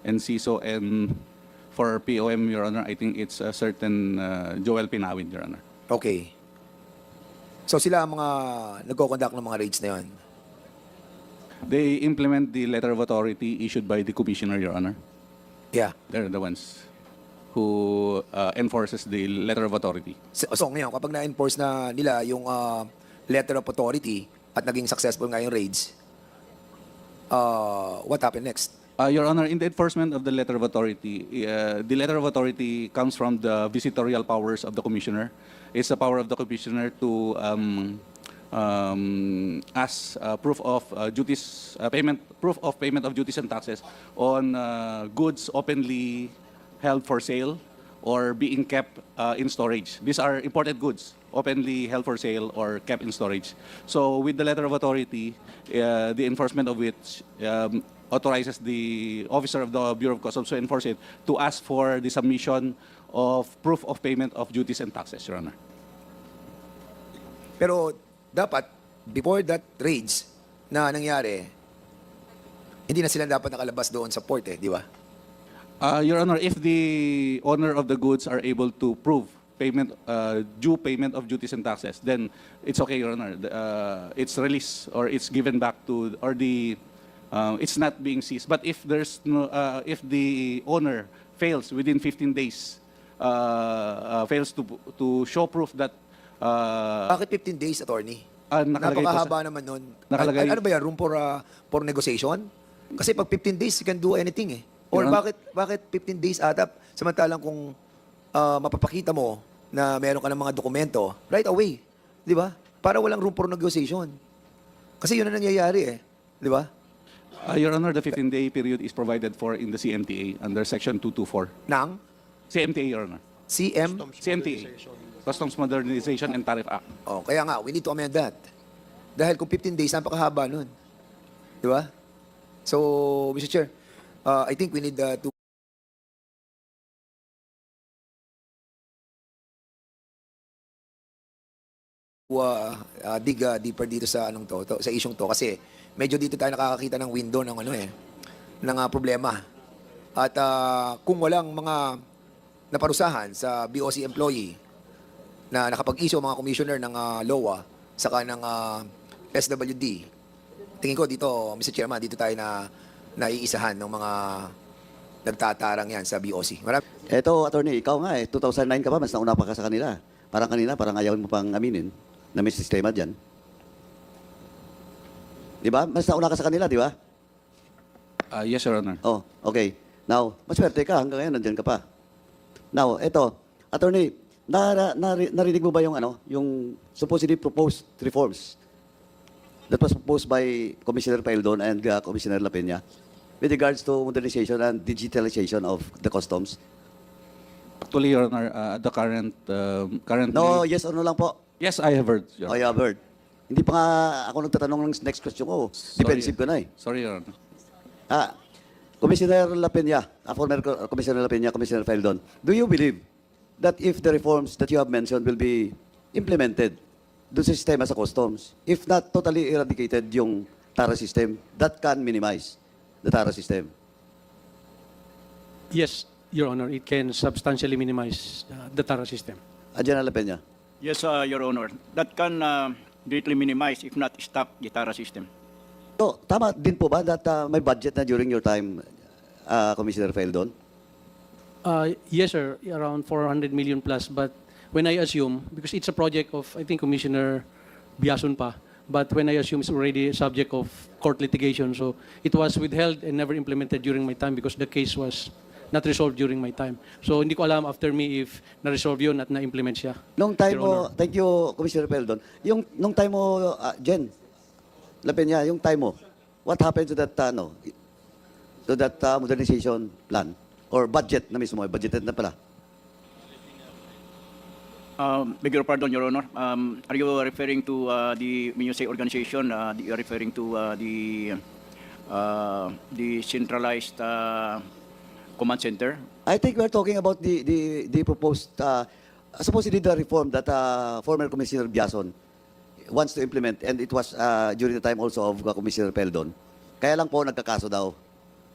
NCISO and for POM, Your Honor, I think it's a certain Joel Pinawin, Your Honor. Okay. So sila ang mga nagko-conduct ng mga raids na yun? They implement the letter of authority issued by the Commissioner, Your Honor. Yeah. They're the ones who enforces the letter of authority. So ngayon, kapag na-enforce na nila yung letter of authority at naging successful nga yung raids, what happened next? Your Honor, in the enforcement of the letter of authority, the letter of authority comes from the visitorial powers of the Commissioner. It's the power of the Commissioner to ask proof of proof of payment of duties and taxes on goods openly held for sale or being kept in storage. These are imported goods, openly held for sale or kept in storage. So with the letter of authority, the enforcement of which authorizes the officer of the Bureau of Customs to enforce it to ask for the submission of proof of payment of duties and taxes, Your Honor. Pero dapat, before that raids na nangyari, hindi na sila dapat nakalabas doon sa port di ba? Your Honor, if the owner of the goods are able to prove payment, due payment of duties and taxes, then it's okay, Your Honor. It's released or it's given back to, or it's not being seized. But if there's no, if the owner fails within 15 days, fails to show proof that Bakit 15 days, attorney? nakalagay po Napakahaba sa- naman nun. Nakalagay- Ano ba yan? Room for negotiation? Kasi pag 15 days, you can do anything Or Your Honor- bakit 15 days atap? Samantalang kung mapapakita mo na meron ka ng mga dokumento, right away. Di ba? Para walang room for negotiation. Kasi yun ang nangyayari Di ba? Your Honor, the 15-day period is provided for in the CMTA under Section 224. Nang CMTA, Your Honor. CMTA. Customs Modernization and Tariff Act. Kaya nga, we need to amend that. Dahil kung 15 days, napakahaba nun. Di ba? So, Mr. Chair, I think we need to dig deeper dito sa sa isyung to kasi medyo dito tayo nakakakita ng window ng ng problema. At kung walang mga naparusahan sa BOC employee na nakapag-issue mga commissioner ng LOA saka ng SWD, tingin ko dito, Mr. Chairman, dito tayo naiisahan ng mga nagtatarang yan sa BOC. Eto, attorney, ikaw nga 2009 ka pa, mas nauna pa ka sa kanila. Parang kanina, parang ayaw mo pang aminin na may sistema dyan. Di ba? Mas nauna ka sa kanila, di ba? Yes, Your Honor. Oh, okay. Now, maswerte ka, hanggang ngayon nandyan ka pa. Now, eto, attorney, narinig mo ba yung yung supposedly proposed reforms that was proposed by Commissioner Paildon and Commissioner La Peña with regards to modernization and digitalization of the customs? Actually, Your Honor, the currently... No, yes or no lang po. Yes, I have heard, Your I have heard. Hindi pa nga ako nagtatanong ng next question ko. Defensive ka na eh. Sorry, Your Honor. Commissioner La Peña, former Commissioner La Peña, Commissioner Paildon, do you believe that if the reforms that you have mentioned will be implemented doon sa sistema sa customs, if not totally eradicated yung TARA system, that can minimize the TARA system? Yes, Your Honor, it can substantially minimize the TARA system. General La Peña. Yes, Your Honor. That can greatly minimize, if not stop, the TARA system. So, tama din po ba that may budget na during your time, Commissioner Paildon? Yes, sir, around 400 million plus. But when I assume, because it's a project of, I think, Commissioner Biason pa, but when I assume it's already subject of court litigation, so it was withheld and never implemented during my time because the case was not resolved during my time. So hindi ko alam after me if na-resolve yun at na-implement siya. Nung time Your mo, Honor. thank you, Commissioner Paildon, nung time mo, Jen, La Peña, yung time mo, what happened to that, modernization plan? Or budget na mismo, budgeted na pala? Beg your pardon, Your Honor. Are you referring to when you say organization, you're referring to the centralized command center? I think we're talking about the proposed, supposedly the reform that former Commissioner Biason wants to implement, and it was during the time also of Commissioner Paildon. Kaya lang po nagkakaso daw.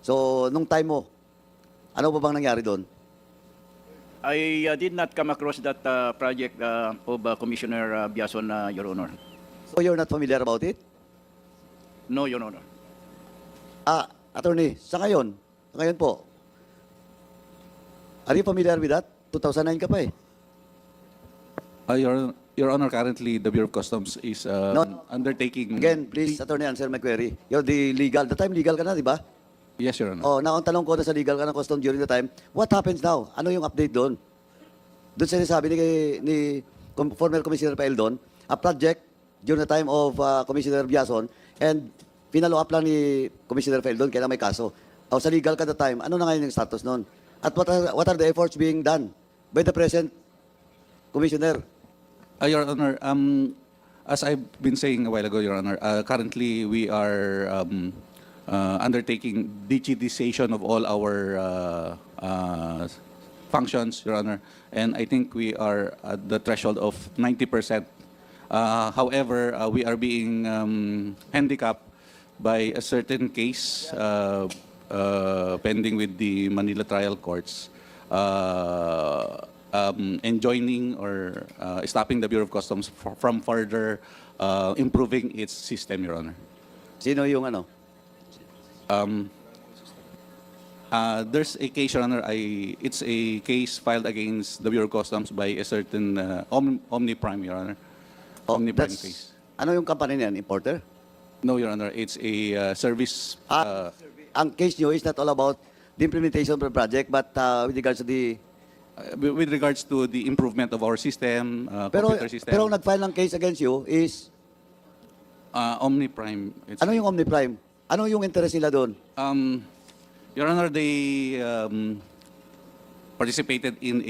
So, nung time mo, ano ba bang nangyari doon? I did not come across that project of Commissioner Biason, Your Honor. So, you're not familiar about it? No, Your Honor. Attorney, sa ngayon po, are you familiar with that? 2009 ka pa eh. Your Honor, currently the Bureau of Customs is No. undertaking... Again, please, attorney, answer my query. You're the legal. The time legal ka na, di ba? Yes, Your Honor. Oh, now ang tanong ko na sa legal ka ng custom during the time, what happens now? Ano yung update doon? Doon sinasabi ni former Commissioner Paildon, a project during the time of Commissioner Biason, and pinalo up lang ni Commissioner Paildon, kaya may kaso. O sa legal ka the time, ano na ngayon yung status noon? At what are the efforts being done by the present Commissioner? Your Honor, as I've been saying a while ago, Your Honor, currently we are undertaking digitization of all our functions, Your Honor, and I think we are at the threshold of 90%. However, we are being handicapped by a certain case pending with the Manila trial courts, enjoining or stopping the Bureau of Customs from further improving its system, Your Honor. Sino yung There's a case, Your Honor. It's a case filed against the Bureau of Customs by a certain Omniprime, Your Honor. Omniprime case. Ano yung company niyan? Importer? No, Your Honor. It's a service. Ang case nyo is not all about the implementation of the project, but with regards to the... With regards to the improvement of our system, computer system. Pero ang nag-file ng case against you is... Omniprime. Ano yung Omniprime? Ano yung interest nila doon? Your Honor, they participated in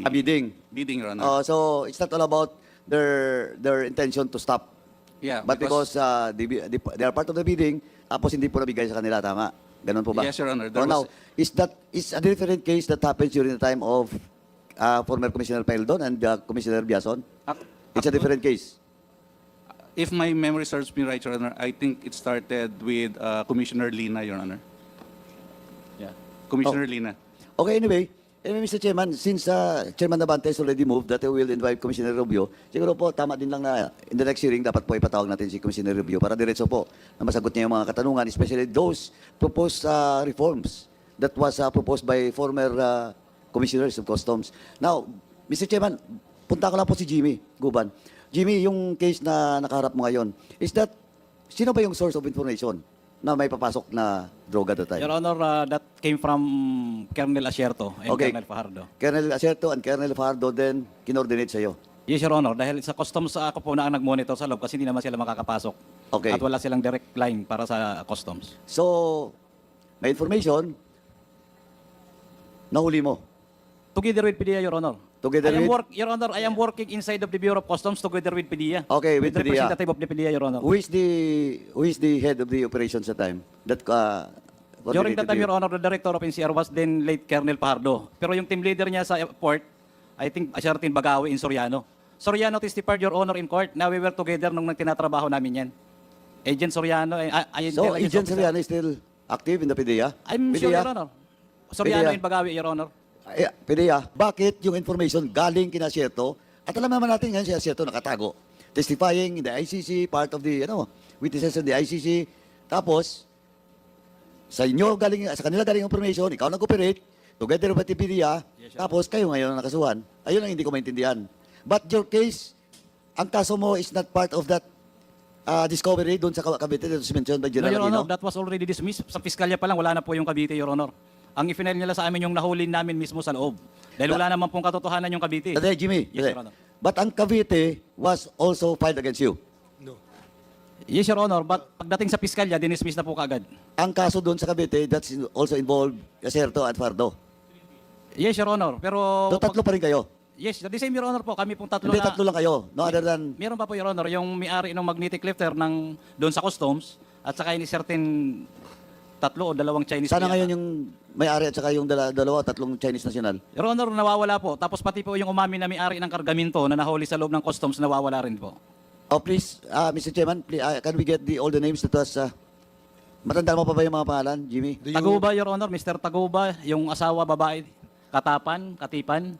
A bidding. bidding, Your Honor. So it's not all about their intention to stop. Yeah, But because they are part of the bidding, tapos hindi po nabigay sa kanila, tama? Ganun po ba? Yes, Your Honor. Now, is a different case that happens during the time of former Commissioner Paildon and Commissioner Biason? It's a different case. If my memory serves me right, Your Honor, I think it started with Commissioner Lina, Your Honor. Yeah, Commissioner Lina. Okay, anyway, Mr. Chairman, since Chairman Navantes already moved that we will invite Commissioner Rubio, siguro po tama din lang na in the next hearing dapat po ipatawag natin si Commissioner Rubio para diretso po na masagot niya yung mga katanungan, especially those proposed reforms that was proposed by former commissioners of customs. Now, Mr. Chairman, punta ko lang po si Jimmy Guban. Jimmy, yung case na nakaharap mo ngayon, is that, sino ba yung source of information na may papasok na droga that time? Your Honor, that came from Colonel Asierto and Okay. Colonel Fajardo. Colonel Acerto and Colonel Fajardo then kinordinate sa'yo. Yes, Your Honor, dahil sa customs ako po na ang nag-monitor sa loob kasi hindi naman sila makakapasok. Okay. At wala silang direct line para sa customs. So, may information, nahuli mo. Together with PDEA, Your Honor. Together with? Your Honor, I am working inside of the Bureau of Customs together with PDEA. Okay, with PDEA. Representative of the PDEA, Your Honor. Who is the head of the operations at the time? That During that time, you? Your Honor, the director of NCR was then late Colonel Fajardo. Pero yung team leader niya sa port, I think Asiertin Bagawi in Soriano. Soriano testified, Your Honor, in court. Now we were together nung tinatrabaho namin yan. Agent Soriano. So, Agent Soriano is still active in the PDEA? I'm sure, Your Honor. Soriano in Bagawi, Your Honor. PDEA, bakit yung information galing kina Asierto, at alam naman natin ngayon si Asierto nakatago, testifying in the ICC, part of the, witnesses of the ICC, tapos, sa kanila galing information, ikaw nag-operate, together with the PDEA, tapos kayo ngayon ang nakasuhan. Ayun ang hindi ko maintindihan. But your case, ang kaso mo is not part of that discovery doon sa Cavite that was mentioned by No, General Your Aquino? Honor, that was already dismissed. Sa piskalya pa lang, wala na po yung Cavite, Your Honor. Ang i-final nila sa amin yung nahuli namin mismo sa loob. Dahil wala naman pong katotohanan yung Cavite. Jimmy, Yes, Your Honor. but ang Cavite was also filed against you. Yes, Your Honor, but pagdating sa piskalya, dinismiss na po kaagad. Ang kaso doon sa Cavite, that's also involved Acerto at Fardo. Yes, Your Honor, pero... So, tatlo pa rin kayo? Yes, the same, Your Honor po. Kami pong tatlo Hindi, na... tatlo lang kayo. No other than... Meron pa po, Your Honor, yung may-ari ng magnetic lifter ng doon sa customs at saka yung certain tatlo o dalawang Chinese. Sana po ngayon yata. yung may-ari at saka yung dalawa, tatlong Chinese national. Your Honor, nawawala po. Tapos pati po yung umamin na may-ari ng kargamento na nahuli sa loob ng customs, nawawala rin po. Oh, please, Mr. Chairman, please, can we get all the names that was... matanda mo pa ba yung mga pangalan, Jimmy? Taguba, Your Honor, Mr. Taguba, yung asawa, babae, Katipan,